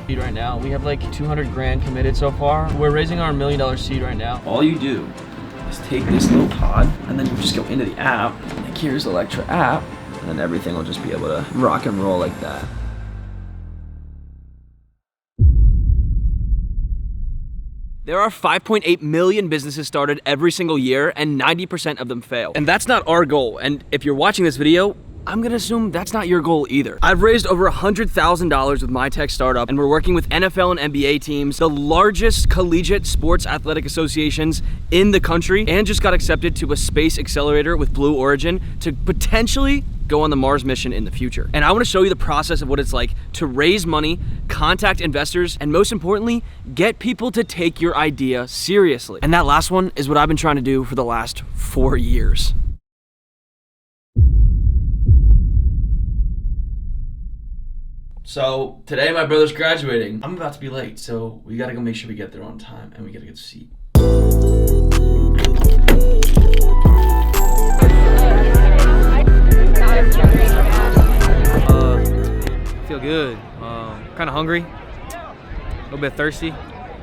Right now, we have like 200 grand committed so far. We're raising our $1 million seed right now. All you do is take this little pod, and then you just go into the app, like here's the Lectra app, and then everything will just be able to rock and roll like that. There are 5.8 million businesses started every single year, and 90% of them fail. And that's not our goal. And if you're watching this video, I'm gonna assume that's not your goal either. I've raised over $100,000 with my tech startup, and we're working with NFL and NBA teams, the largest collegiate sports athletic associations in the country, and just got accepted to a space accelerator with Blue Origin to potentially go on the Mars mission in the future. And I wanna show you the process of what it's like to raise money, contact investors, and most importantly, get people to take your idea seriously. And that last one is what I've been trying to do for the last 4 years. So today my brother's graduating. I'm about to be late, so we gotta go make sure we get there on time and we gotta get a seat. I feel good. Kind of hungry, a little bit thirsty.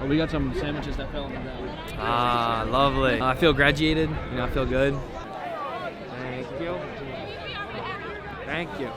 Oh, we got some sandwiches that fell on the ground. Ah, lovely. I feel graduated, I feel good. Thank you. Thank you.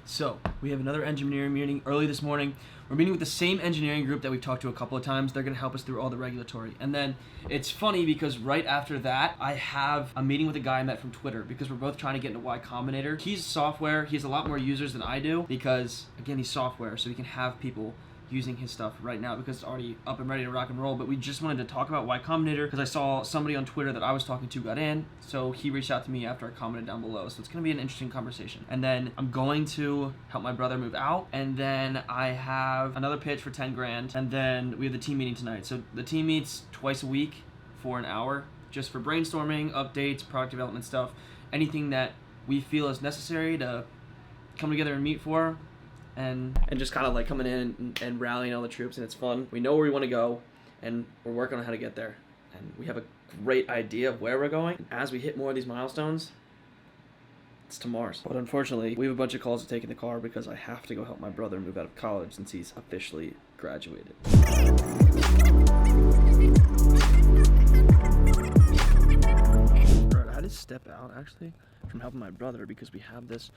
So, we have another engineering meeting early this morning. We're meeting with the same engineering group that we've talked to a couple of times. They're gonna help us through all the regulatory. And then it's funny because right after that, I have a meeting with a guy I met from Twitter because we're both trying to get into Y Combinator. He's software, he has a lot more users than I do because, again, he's software, so he can have people using his stuff right now because it's already up and ready to rock and roll. But we just wanted to talk about Y Combinator because I saw somebody on Twitter that I was talking to got in, so he reached out to me after I commented down below. So it's gonna be an interesting conversation. And then I'm going to help my brother move out, and then I have another pitch for 10 grand, and then we have the team meeting tonight. So the team meets twice a week for an hour, just for brainstorming, updates, product development stuff, anything that we feel is necessary to come together and meet for. And just kind of like coming in and rallying all the troops, and it's fun. We know where we want to go, and we're working on how to get there. And we have a great idea of where we're going. And as we hit more of these milestones, it's to Mars. But unfortunately, we have a bunch of calls to take in the car because I have to go help my brother move out of college since he's officially graduated. I had to step out, actually, from helping my brother because we have this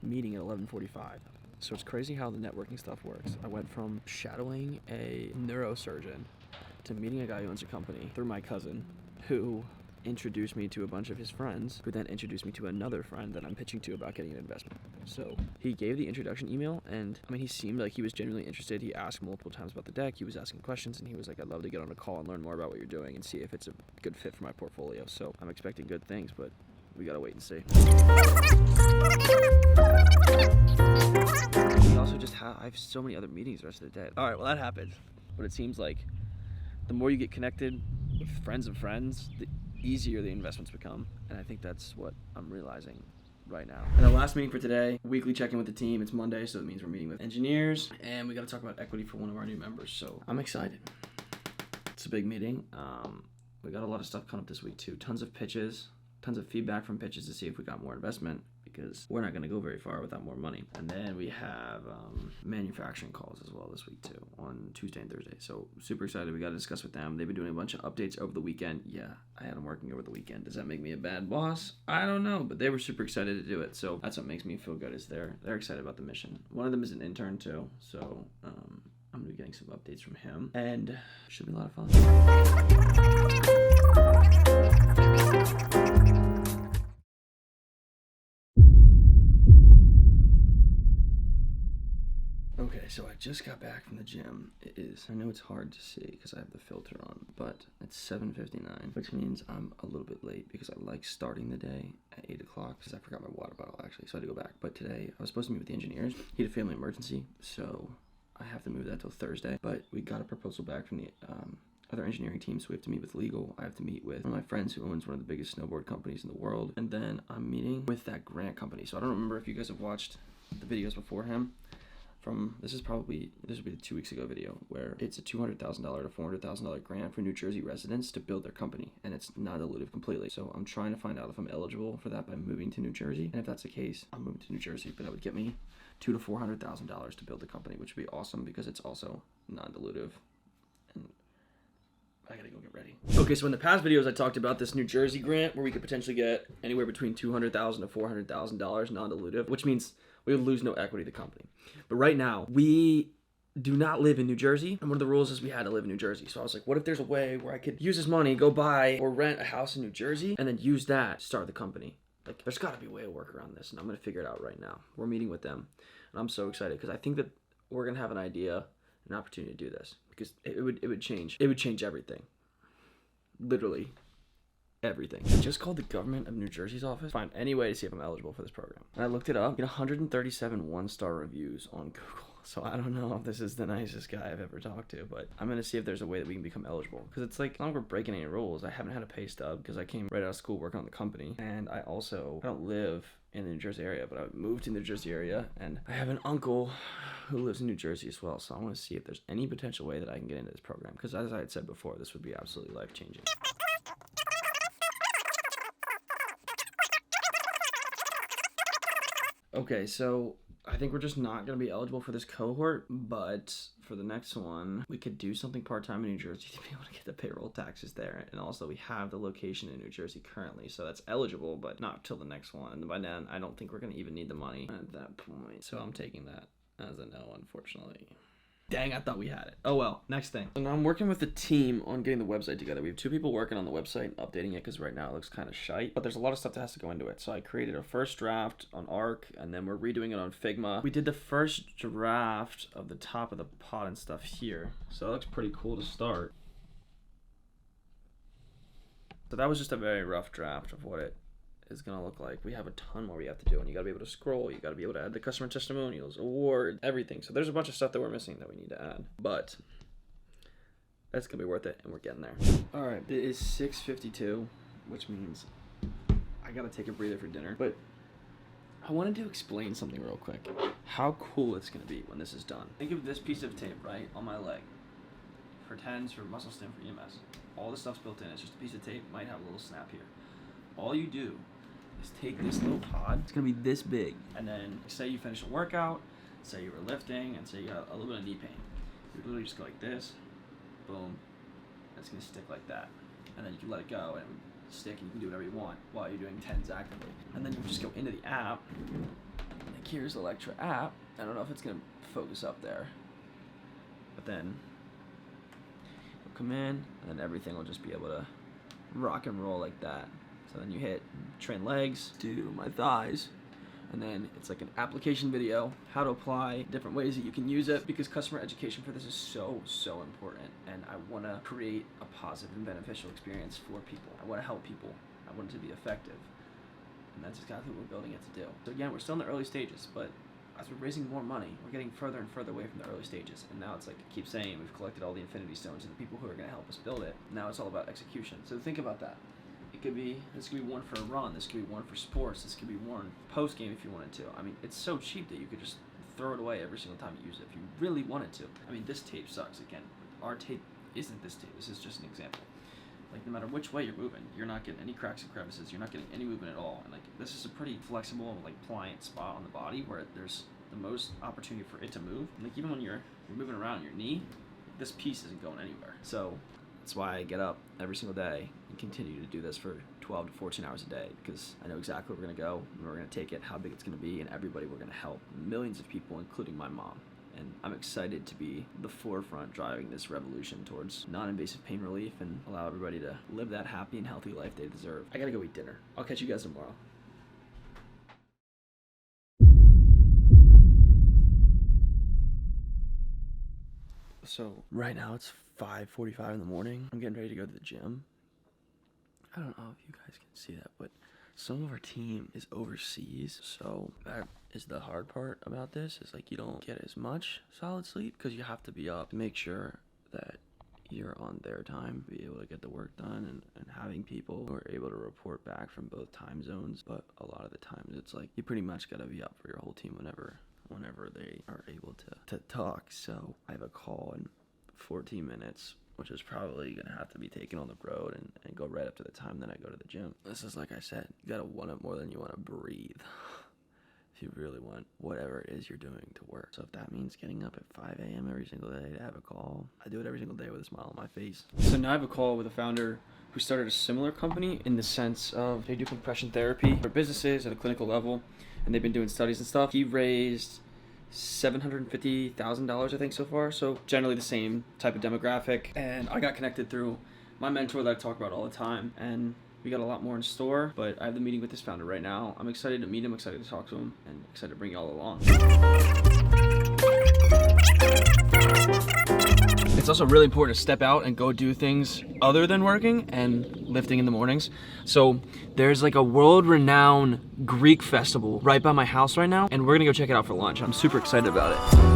meeting at 11:45. So it's crazy how the networking stuff works. I went from shadowing a neurosurgeon to meeting a guy who owns a company through my cousin, who introduced me to a bunch of his friends, who then introduced me to another friend that I'm pitching to about getting an investment. So he gave the introduction email, and I mean, he seemed like he was genuinely interested. He asked multiple times about the deck. He was asking questions, and he was like, I'd love to get on a call and learn more about what you're doing and see if it's a good fit for my portfolio. So I'm expecting good things, but we gotta wait and see. We also just I have so many other meetings the rest of the day. All right, well, that happens. But it seems like the more you get connected with friends of friends, the easier the investments become. And I think that's what I'm realizing right now. And the last meeting for today, weekly check-in with the team. It's Monday, so it means we're meeting with engineers, and we got to talk about equity for one of our new members. So I'm excited. It's a big meeting. We got a lot of stuff coming up this week too. Tons of pitches, tons of feedback from pitches to see if we got more investment, because we're not going to go very far without more money. And then we have manufacturing calls as well this week too, on Tuesday and Thursday. So super excited. We got to discuss with them. They've been doing a bunch of updates over the weekend. Yeah, I had them working over the weekend. Does that make me a bad boss? I don't know, but they were super excited to do it. So that's what makes me feel good, is they're excited about the mission. One of them is an intern too, so I'm going to be getting some updates from him, and should be a lot of fun. Okay, so I just got back from the gym. I know it's hard to see because I have the filter on, but it's 7:59, which means I'm a little bit late because I like starting the day at 8 o'clock because I forgot my water bottle actually, so I had to go back. But today I was supposed to meet with the engineers. He had a family emergency, so I have to move that till Thursday. But we got a proposal back from the other engineering team, so we have to meet with legal. I have to meet with one of my friends who owns one of the biggest snowboard companies in the world, and then I'm meeting with that grant company. So I don't remember if you guys have watched the videos before him. This will be the 2 weeks ago video, where it's a $200,000 to $400,000 grant for New Jersey residents to build their company, and it's not dilutive completely. So I'm trying to find out if I'm eligible for that by moving to New Jersey, and if that's the case, I'm moving to New Jersey. But that would get me $200,000 to $400,000 to build the company, which would be awesome because it's also non-dilutive. And I gotta go get ready. Okay, so in the past videos, I talked about this New Jersey grant where we could potentially get anywhere between $200,000 to $400,000 non-dilutive, which means we would lose no equity to the company. But right now, we do not live in New Jersey, and one of the rules is we had to live in New Jersey. So I was like, what if there's a way where I could use this money, go buy or rent a house in New Jersey, and then use that to start the company? Like, there's got to be a way to work around this, and I'm going to figure it out right now. We're meeting with them, and I'm so excited because I think that we're going to have an idea, an opportunity to do this, because it would change everything. Literally everything. I just called the government of New Jersey's office, find any way to see if I'm eligible for this program. And I looked it up, 137 one-star reviews on Google. So I don't know if this is the nicest guy I've ever talked to, but I'm gonna see if there's a way that we can become eligible. Because it's like, as long as we're breaking any rules, I haven't had a pay stub because I came right out of school working on the company. And I don't live in the New Jersey area, but I moved to the New Jersey area, and I have an uncle who lives in New Jersey as well. So I want to see if there's any potential way that I can get into this program. Because as I had said before, this would be absolutely life-changing. Okay, so I think we're just not going to be eligible for this cohort, but for the next one, we could do something part-time in New Jersey to be able to get the payroll taxes there. And also we have the location in New Jersey currently, so that's eligible, but not till the next one. And by then, I don't think we're going to even need the money at that point. So I'm taking that as a no, unfortunately. Dang, I thought we had it. Oh well, next thing. So now I'm working with the team on getting the website together. We have 2 people working on the website, updating it, because right now it looks kind of shite. But there's a lot of stuff that has to go into it. So I created a first draft on Arc, and then we're redoing it on Figma. We did the first draft of the top of the pod and stuff here. So that looks pretty cool to start. So that was just a very rough draft of what it is gonna look like. We have a ton more we have to do, and you gotta be able to scroll, you gotta be able to add the customer testimonials, award, everything. So there's a bunch of stuff that we're missing that we need to add, but that's gonna be worth it, and we're getting there. All right, it is 6:52, which means I gotta take a breather for dinner, but I wanted to explain something real quick. How cool it's gonna be when this is done. Think of this piece of tape, right, on my leg. For TENS, for muscle stim, for EMS. All the stuff's built in. It's just a piece of tape, might have a little snap here. All you do is take this little pod, it's gonna be this big, and then say you finish a workout, say you were lifting, and say you got a little bit of knee pain. You literally just go like this, boom, and it's gonna stick like that. And then you can let it go, and it would stick, and you can do whatever you want while you're doing TENS actively. And then you just go into the app, like here's the Lectra app. I don't know if it's gonna focus up there, but then you'll come in, and then everything will just be able to rock and roll like that. So then you hit train legs, do my thighs, and then it's like an application video, how to apply, different ways that you can use it, because customer education for this is so important, and I want to create a positive and beneficial experience for people. I want to help people. I want it to be effective, and that's exactly what we're building it to do. So again, we're still in the early stages, but as we're raising more money, we're getting further and further away from the early stages, and now it's like I keep saying, we've collected all the infinity stones and the people who are going to help us build it. Now it's all about execution. So think about that. This could be one for a run, this could be one for sports, this could be one post game if you wanted to. I mean, it's so cheap that you could just throw it away every single time you use it if you really wanted to. I mean, this tape sucks. Again, our tape isn't this tape. This is just an example. Like, no matter which way you're moving, you're not getting any cracks and crevices. You're not getting any movement at all. And like, this is a pretty flexible, like pliant spot on the body where there's the most opportunity for it to move. And like, even when you're moving around your knee, this piece isn't going anywhere. So that's why I get up every single day and continue to do this for 12 to 14 hours a day, because I know exactly where we're going to go, and we're going to take it, how big it's going to be, and everybody we're going to help. Millions of people, including my mom. And I'm excited to be the forefront driving this revolution towards non-invasive pain relief and allow everybody to live that happy and healthy life they deserve. I got to go eat dinner. I'll catch you guys tomorrow. So right now it's 5:45 in the morning. I'm getting ready to go to the gym. I don't know if you guys can see that, but some of our team is overseas, so that is the hard part about this, is like you don't get as much solid sleep because you have to be up to make sure that you're on their time, be able to get the work done, and having people who are able to report back from both time zones. But a lot of the times it's like you pretty much got to be up for your whole team whenever they are able to talk. So I have a call in 14 minutes, which is probably gonna have to be taken on the road and go right up to the time that I go to the gym. This is, like I said, you gotta want it more than you want to breathe. if you really want whatever it is you're doing to work. So if that means getting up at 5 a.m. every single day to have a call, I do it every single day with a smile on my face. So now I have a call with a founder who started a similar company in the sense of they do compression therapy for businesses at a clinical level, and they've been doing studies and stuff. He raised $750,000, I think, so far. So generally the same type of demographic. And I got connected through my mentor that I talk about all the time. And we got a lot more in store, but I have the meeting with this founder right now. I'm excited to meet him, excited to talk to him, and excited to bring y'all along. It's also really important to step out and go do things other than working and lifting in the mornings. So there's like a world-renowned Greek festival right by my house right now, and we're gonna go check it out for lunch. I'm super excited about it.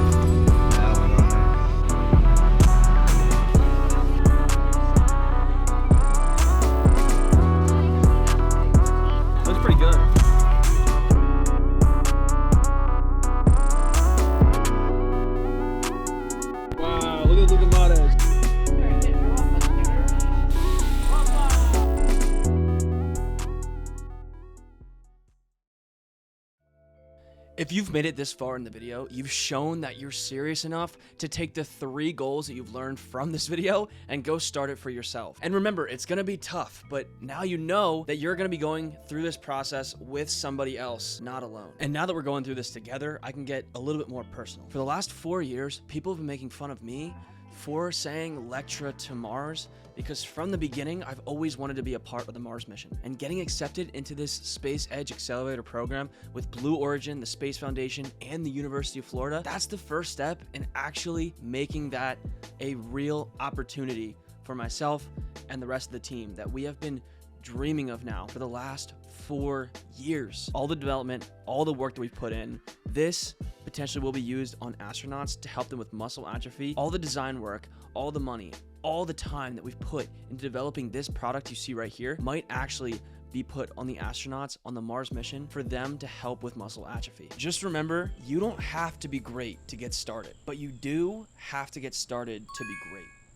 If you've made it this far in the video, you've shown that you're serious enough to take the 3 goals that you've learned from this video and go start it for yourself. And remember, it's gonna be tough, but now you know that you're gonna be going through this process with somebody else, not alone. And now that we're going through this together, I can get a little bit more personal. For the last 4 years, people have been making fun of me for saying Lectra to Mars, because from the beginning, I've always wanted to be a part of the Mars mission. And getting accepted into this Space Edge Accelerator program with Blue Origin, the Space Foundation, and the University of Florida, that's the first step in actually making that a real opportunity for myself and the rest of the team that we have been dreaming of now for the last 4 years. All the development, all the work that we've put in, this potentially will be used on astronauts to help them with muscle atrophy. All the design work, all the money, all the time that we've put into developing this product you see right here might actually be put on the astronauts on the Mars mission for them to help with muscle atrophy. Just remember, you don't have to be great to get started, but you do have to get started to be great.